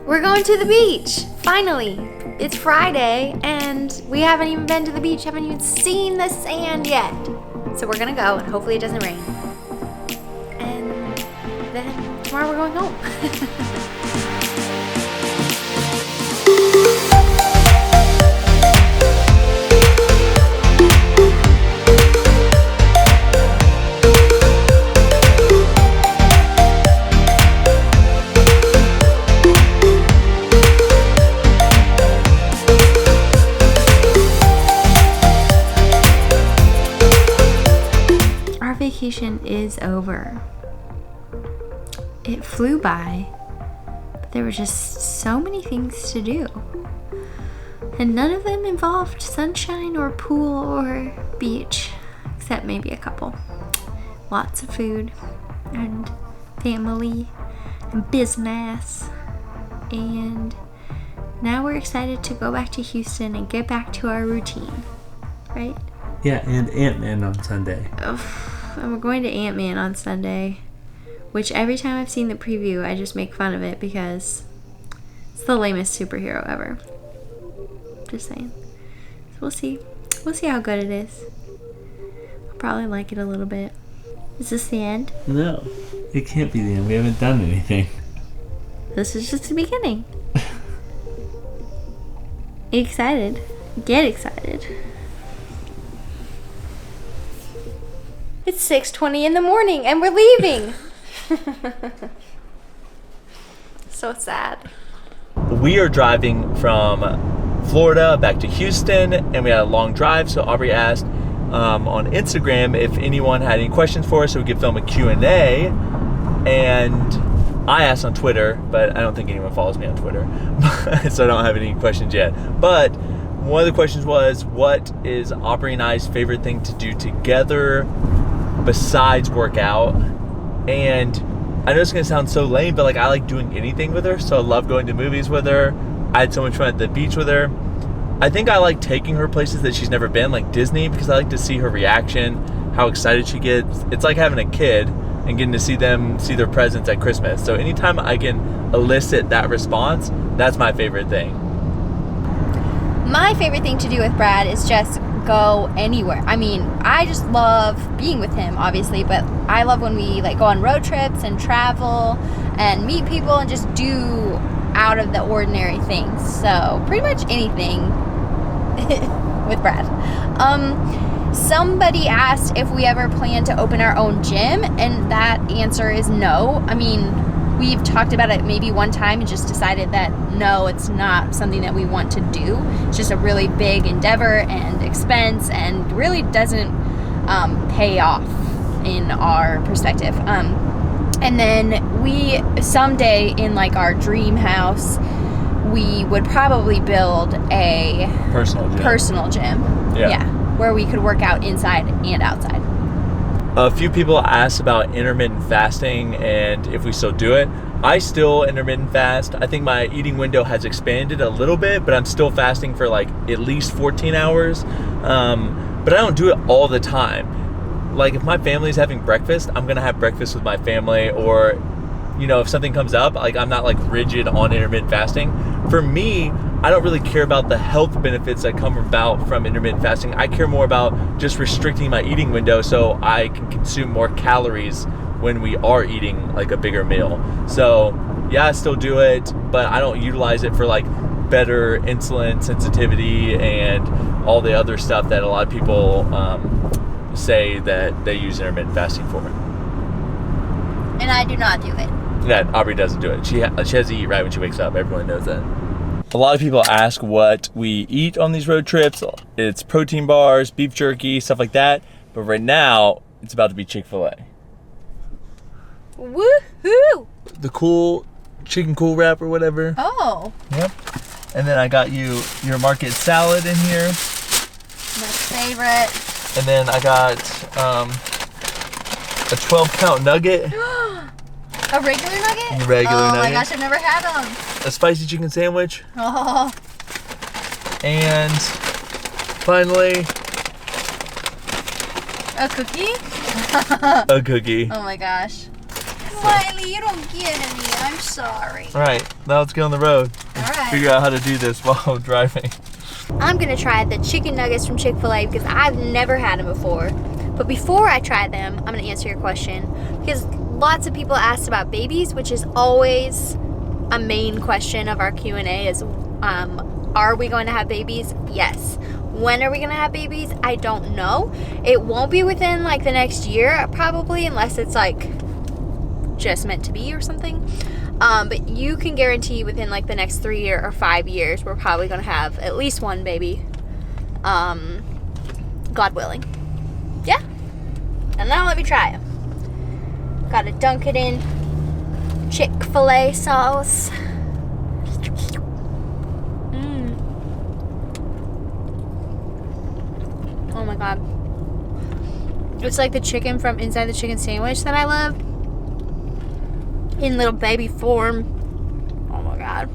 We're going to the beach, finally. It's Friday, and we haven't even been to the beach, haven't even seen the sand yet. So we're gonna go, and hopefully it doesn't rain. And then tomorrow we're going home. Vacation is over. It flew by, but there were just so many things to do, and none of them involved sunshine or pool or beach, except maybe a couple. Lots of food and family and business, and now we're excited to go back to Houston and get back to our routine, right? Yeah, and Ant-Man on Sunday. And we're going to Ant-Man on Sunday, which every time I've seen the preview, I just make fun of it because it's the lamest superhero ever. Just saying. So we'll see. We'll see how good it is. I'll probably like it a little bit. Is this the end? No, it can't be the end. We haven't done anything. This is just the beginning. Excited. Get excited. It's 6:20 in the morning and we're leaving. So sad. We are driving from Florida back to Houston, and we had a long drive, so Aubrie asked on Instagram if anyone had any questions for us so we could film a Q&A, and I asked on Twitter, but I don't think anyone follows me on Twitter, so I don't have any questions yet. But one of the questions was, what is Aubrie and I's favorite thing to do together besides work out? And I know it's gonna sound so lame, but like, I like doing anything with her. So I love going to movies with her. I had so much fun at the beach with her. I think I like taking her places that she's never been, like Disney, because I like to see her reaction, how excited she gets. It's like having a kid and getting to see them see their presents at Christmas. So anytime I can elicit that response, that's my favorite thing. My favorite thing to do with Brad is just go anywhere. I mean, I just love being with him, obviously, but I love when we like go on road trips and travel and meet people and just do out of the ordinary things. So pretty much anything with Brad. Somebody asked if we ever plan to open our own gym, and that answer is no. I mean, we've talked about it maybe one time and just decided that no, it's not something that we want to do. It's just a really big endeavor and expense, and really doesn't pay off in our perspective. And then we someday, in like our dream house, we would probably build a personal gym. Yeah, where we could work out inside and outside. A few people asked about intermittent fasting and if we still do it. I still intermittent fast. I think my eating window has expanded a little bit, but I'm still fasting for like at least 14 hours. But I don't do it all the time. Like, if my family's having breakfast, I'm gonna have breakfast with my family, or, you know, if something comes up, like, I'm not like rigid on intermittent fasting. For me, I don't really care about the health benefits that come about from intermittent fasting. I care more about just restricting my eating window so I can consume more calories when we are eating like a bigger meal. So yeah, I still do it, but I don't utilize it for like better insulin sensitivity and all the other stuff that a lot of people say that they use intermittent fasting for. And I do not do it. Yeah, Aubrie doesn't do it. She has to eat right when she wakes up. Everyone knows that. A lot of people ask what we eat on these road trips. It's protein bars, beef jerky, stuff like that. But right now, it's about to be Chick-fil-A. Woohoo! The cool chicken cool wrap or whatever. Oh. Yep. And then I got you your market salad in here. My favorite. And then I got a 12-count nugget. A regular nugget? Regular nugget. Oh my gosh, I've never had them. A spicy chicken sandwich. Oh. And finally, a cookie? a cookie. Oh my gosh. Miley, you don't get me. I'm sorry. All right, now let's get on the road and All figure right. out how to do this while I'm driving. I'm gonna try the chicken nuggets from Chick-fil-A because I've never had them before. But before I try them, I'm gonna answer your question because lots of people asked about babies, which is always a main question of our Q&A is, are we going to have babies? Yes. When are we going to have babies? I don't know. It won't be within like the next year probably, unless it's like just meant to be or something. But you can guarantee within like the next 3 or 5 years, we're probably going to have at least one baby. God willing. Yeah. And now let me try them. Gotta dunk it in Chick-fil-A sauce. Oh my god. It's like the chicken from inside the chicken sandwich that I love. In little baby form. Oh my god.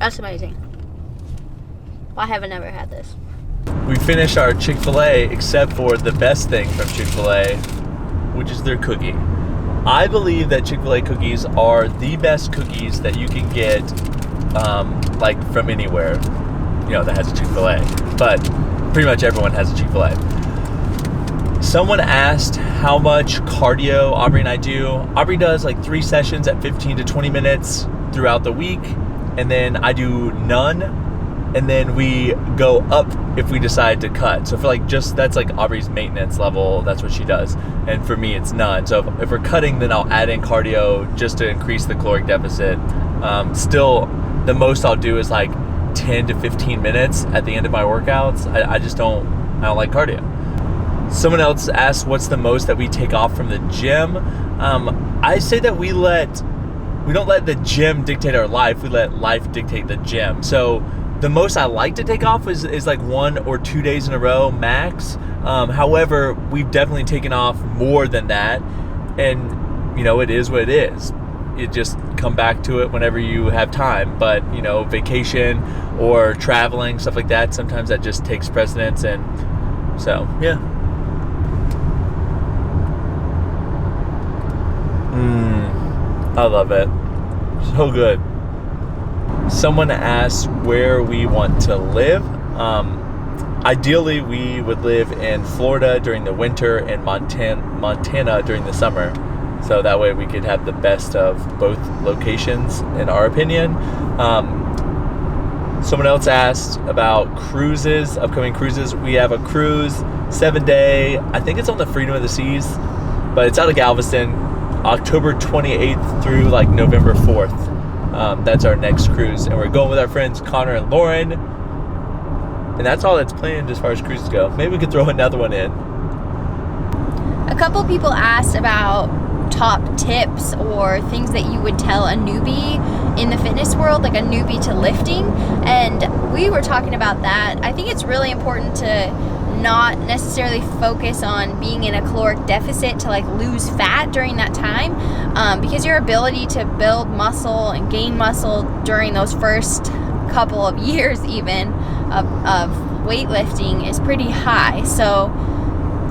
That's amazing. I haven't never had this. We finished our Chick-fil-A except for the best thing from Chick-fil-A, which is their cookie. I believe that Chick-fil-A cookies are the best cookies that you can get like from anywhere, you know, that has a Chick-fil-A. But pretty much everyone has a Chick-fil-A. Someone asked how much cardio Aubrie and I do. Aubrie does like 3 sessions at 15 to 20 minutes throughout the week, and then I do none, and then we go up if we decide to cut. So for like that's like Aubrey's maintenance level, that's what she does. And for me, it's none. So if we're cutting, then I'll add in cardio just to increase the caloric deficit. Still, the most I'll do is like 10 to 15 minutes at the end of my workouts. I don't like cardio. Someone else asked what's the most that we take off from the gym. I say that we don't let the gym dictate our life. We let life dictate the gym. So the most I like to take off is like 1 or 2 days in a row max. However, we've definitely taken off more than that, and you know, it is what it is. You just come back to it whenever you have time. But you know, vacation or traveling, stuff like that, sometimes that just takes precedence. And so yeah. I love it. So good. Someone asked where we want to live. Ideally, we would live in Florida during the winter and Montana during the summer. So that way we could have the best of both locations, in our opinion. Someone else asked about cruises, upcoming cruises. We have a cruise, 7-day. I think it's on the Freedom of the Seas, but it's out of Galveston, October 28th through like November 4th. That's our next cruise, and we're going with our friends Connor and Lauren, and that's all that's planned as far as cruises go. Maybe we could throw another one in. A couple people asked about top tips or things that you would tell a newbie in the fitness world, like a newbie to lifting, and we were talking about that. I think it's really important to not necessarily focus on being in a caloric deficit to like lose fat during that time, because your ability to build muscle and gain muscle during those first couple of years even of weightlifting is pretty high. So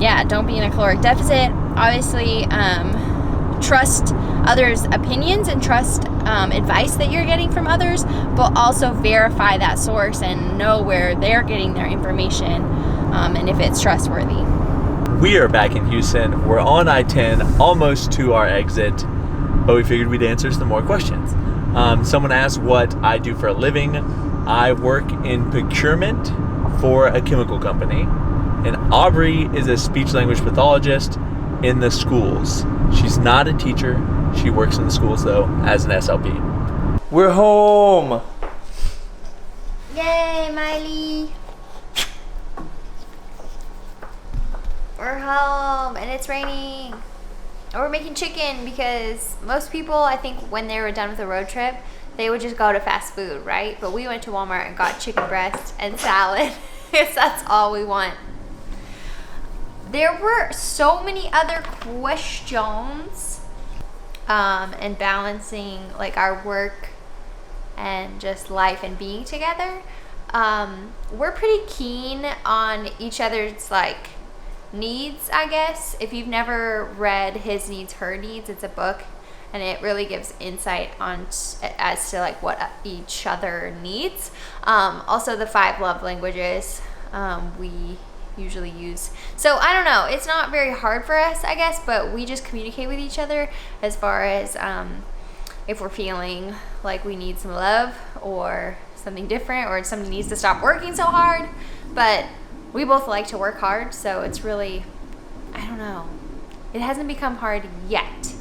yeah, don't be in a caloric deficit. Obviously, trust others' opinions and trust advice that you're getting from others, but also verify that source and know where they're getting their information, and if it's trustworthy. We are back in Houston. We're on I-10, almost to our exit, but we figured we'd answer some more questions. Someone asked what I do for a living. I work in procurement for a chemical company, and Aubrie is a speech-language pathologist in the schools. She's not a teacher. She works in the schools, though, as an SLP. We're home! Yay, Miley! We're home, and it's raining. And we're making chicken because most people, I think, when they were done with the road trip, they would just go to fast food, right? But we went to Walmart and got chicken breast and salad because that's all we want. There were so many other questions, and balancing like our work and just life and being together. We're pretty keen on each other's like needs, I guess. If you've never read His Needs, Her Needs, it's a book, and it really gives insight on as to like what each other needs. Also the 5 love languages we usually use. So I don't know, it's not very hard for us, I guess, but we just communicate with each other as far as if we're feeling like we need some love or something different, or somebody needs to stop working so hard. But we both like to work hard, so it's really, I don't know, it hasn't become hard yet,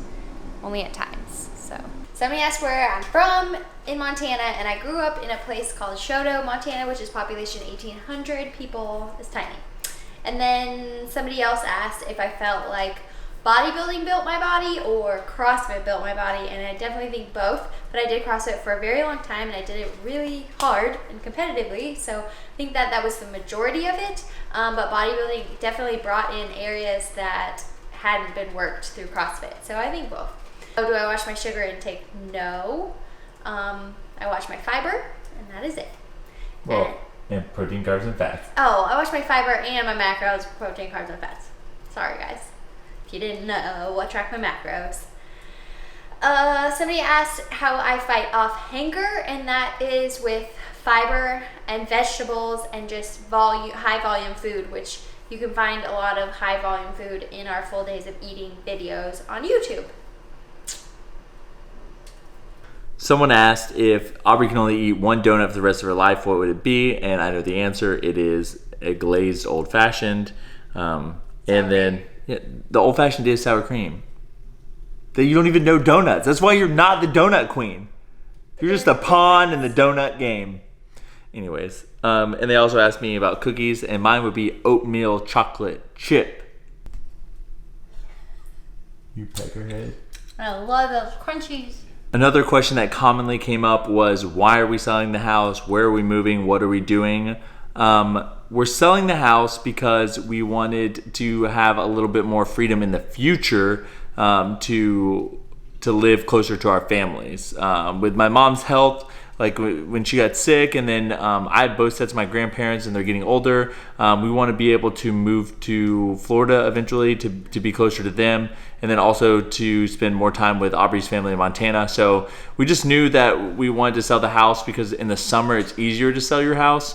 only at times. So somebody asked where I'm from in Montana, and I grew up in a place called Shoto, Montana, which is population 1,800 people. It's tiny. And then somebody else asked if I felt like bodybuilding built my body or CrossFit built my body, and I definitely think both. But I did CrossFit for a very long time, and I did it really hard and competitively, so I think that was the majority of it. But bodybuilding definitely brought in areas that hadn't been worked through CrossFit, so I think both. Oh, do I watch my sugar intake? No. I watch my fiber, and that is it. Well, and protein, carbs, and fats. Oh, I watch my fiber and my macros, protein, carbs, and fats. Sorry, guys. If you didn't know, I track my macros. Somebody asked how I fight off hunger, and that is with fiber and vegetables and just high volume food, which you can find a lot of high volume food in our full days of eating videos on YouTube. Someone asked if Aubrie can only eat one donut for the rest of her life, what would it be? And I know the answer. It is a glazed old fashioned. And then the old fashioned is sour cream. That you don't even know donuts. That's why you're not the donut queen. You're just a pawn in the donut game. Anyways, and they also asked me about cookies, and mine would be oatmeal chocolate chip. You peckerhead. I love those crunchies. Another question that commonly came up was, why are we selling the house? Where are we moving? What are we doing? We're selling the house because we wanted to have a little bit more freedom in the future to live closer to our families. With my mom's health, like when she got sick, and then I have both sets of my grandparents and they're getting older, we want to be able to move to Florida eventually to be closer to them, and then also to spend more time with Aubrie's family in Montana. So we just knew that we wanted to sell the house because in the summer it's easier to sell your house.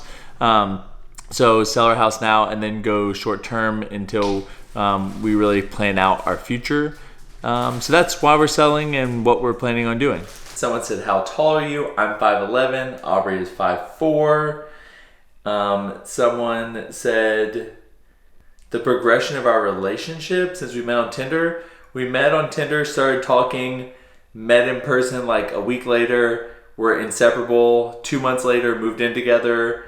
So sell our house now and then go short term until we really plan out our future. So that's why we're selling and what we're planning on doing. Someone said, how tall are you? I'm 5'11". Aubrie is 5'4". Someone said the progression of our relationship since we met on Tinder. We met on Tinder, started talking, met in person like a week later. We're inseparable. 2 months later, moved in together.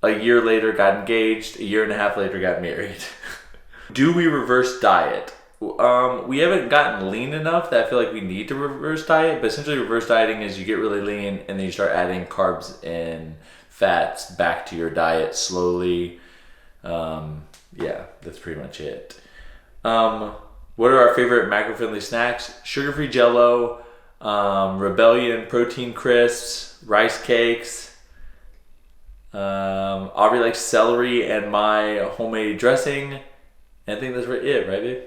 A year later, got engaged. A year and a half later, got married. Do we reverse diet? We haven't gotten lean enough that I feel like we need to reverse diet, but essentially reverse dieting is you get really lean and then you start adding carbs and fats back to your diet slowly. Yeah, that's pretty much it. What are our favorite macro-friendly snacks? Sugar-free Jell-O, Rebellion protein crisps, rice cakes. Aubrie likes celery and my homemade dressing. And I think that's it, right, babe?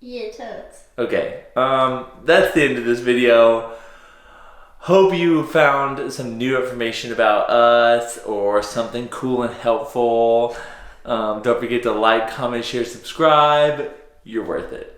Yeah, totes. Okay, that's the end of this video. Hope you found some new information about us or something cool and helpful. Don't forget to like, comment, share, subscribe. You're worth it.